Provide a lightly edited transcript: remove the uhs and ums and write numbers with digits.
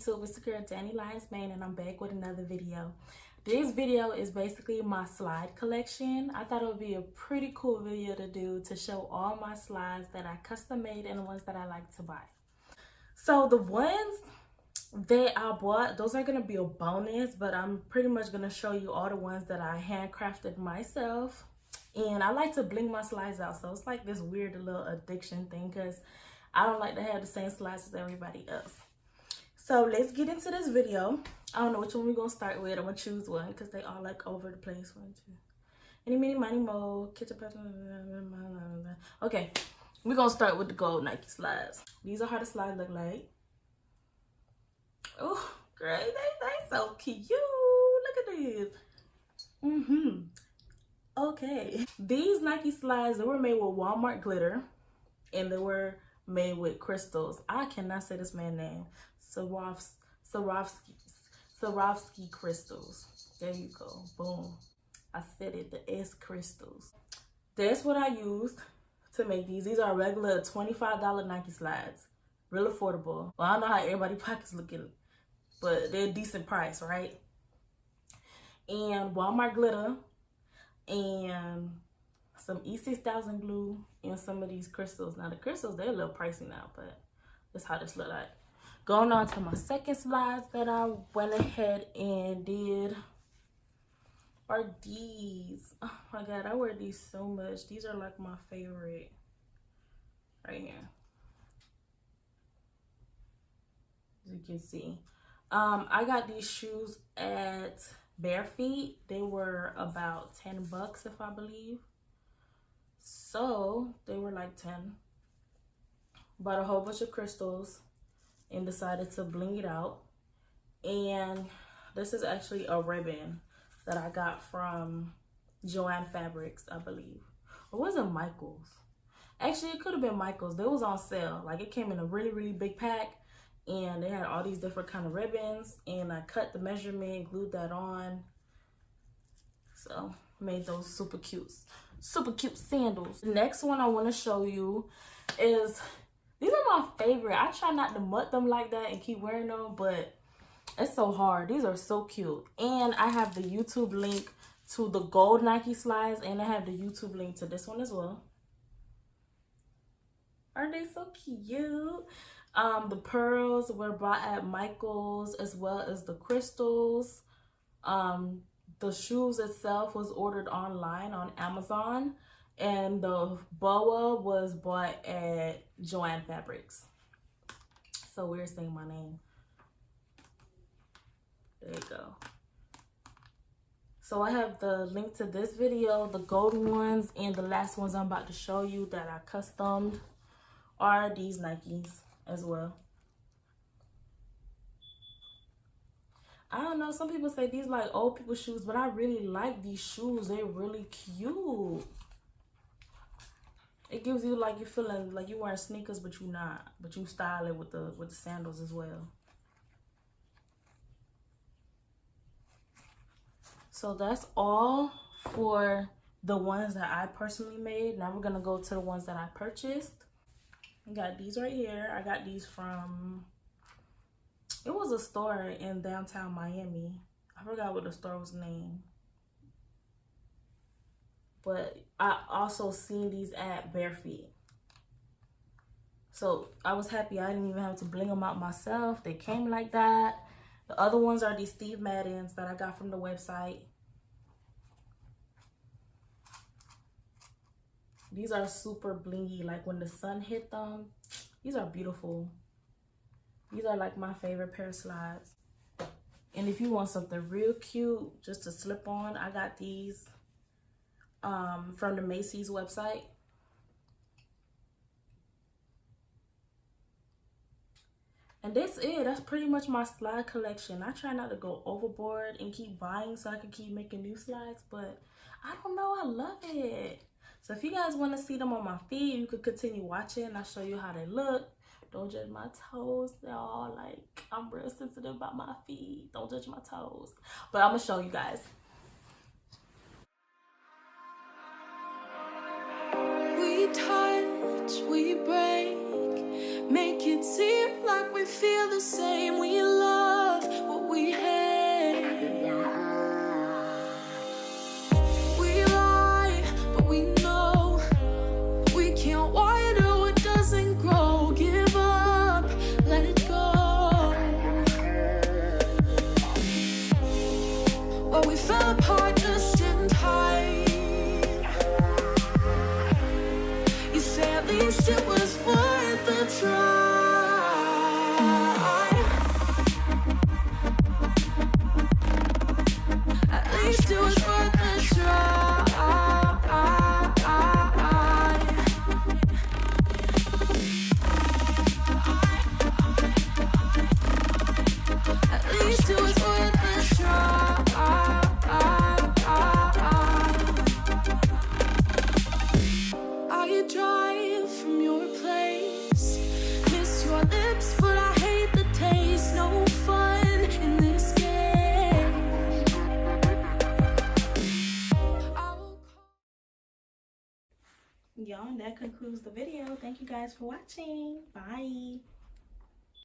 YouTube? It's your girl Danny Lyons Main, and I'm back with another video. This video is basically my slide collection. I thought it would be a pretty cool video to do to show all my slides that I custom made and the ones that I like to buy. So the ones that I bought, those are going to be a bonus, but I'm pretty much going to show you all the ones that I handcrafted myself. And I like to bling my slides out, so it's like this weird little addiction thing because I don't like to have the same slides as everybody else. So let's get into this video. I don't know which one we're going to start with. I'm going to choose one because they all like over the place. One, two. Any, mini, money, mo, kitchen person. Okay, we're going to start with the gold Nike slides. These are how the slides look like. Oh, great. They so cute. Look at this. Okay. These Nike slides, they were made with Walmart glitter. And they were made with crystals. I cannot say this man's name. Swarovski crystals. There you go. Boom. I said it. The S crystals. That's what I used to make these. These are regular $25 Nike slides. Real affordable. Well, I don't know how everybody's pockets looking, but they're a decent price, right? And Walmart glitter and some E6000 glue and some of these crystals. Now the crystals, they're a little pricey now, but that's how this look like. Going on to my second slides that I went ahead and did are these. Oh my god, I wear these so much. These are like my favorite right here. As you can see, I got these shoes at Bare Feet. They were about 10 bucks, if I believe. So they were like 10. Bought a whole bunch of crystals and decided to bling it out. And this is actually a ribbon that I got from Joann Fabrics, I believe. Or was it Michael's? Actually, it could have been Michael's. They was on sale. Like, it came in a really, really big pack. And they had all these different kind of ribbons. And I cut the measurement, glued that on. So, made those super cute sandals. The next one I want to show you is, these are my favorite. I try not to mud them like that and keep wearing them, but it's so hard. These are so cute. And I have the YouTube link to the gold Nike slides, and I have the YouTube link to this one as well. Aren't they so cute? The pearls were bought at Michael's, as well as the crystals. The shoes itself was ordered online on Amazon, and the boa was bought at Joann Fabrics. So weird saying my name. There you go. So I have the link to this video, the golden ones, and the last ones I'm about to show you that I customed are these Nikes as well. I don't know, some people say these like old people shoes, but I really like these shoes. They're really cute. It gives you like, you're feeling like you're wearing sneakers, but you're not. But you style it with the sandals as well. So that's all for the ones that I personally made. Now we're gonna go to the ones that I purchased. I got these right here. I got these from, it was a store in downtown Miami. I forgot what the store was named. But I also seen these at Bare Feet. So I was happy I didn't even have to bling them out myself. They came like that. The other ones are these Steve Maddens that I got from the website. These are super blingy. Like when the sun hit them, these are beautiful. These are like my favorite pair of slides. And if you want something real cute just to slip on, I got these from the Macy's website. And that's it. That's pretty much my slide collection. I try not to go overboard and keep buying so I can keep making new slides, but I don't know, I love it. So if you guys want to see them on my feed, you could continue watching. I'll show you how they look. Don't judge my toes, y'all. Like, I'm real sensitive about my feet. Don't judge my toes. But I'm going to show you guys. We touch, we break, make it seem like we feel the same. We love. we had. We lie, but we know we can't water what doesn't grow. Give up, let it go. Well, we fell apart just in time. You say at least it was worth the try. At least it was worth the try. At least it was worth the try. I drive from your place, miss your lips, but I hate the taste. No fun in this game. Y'all, that concludes the video. Thank you guys for watching. Bye.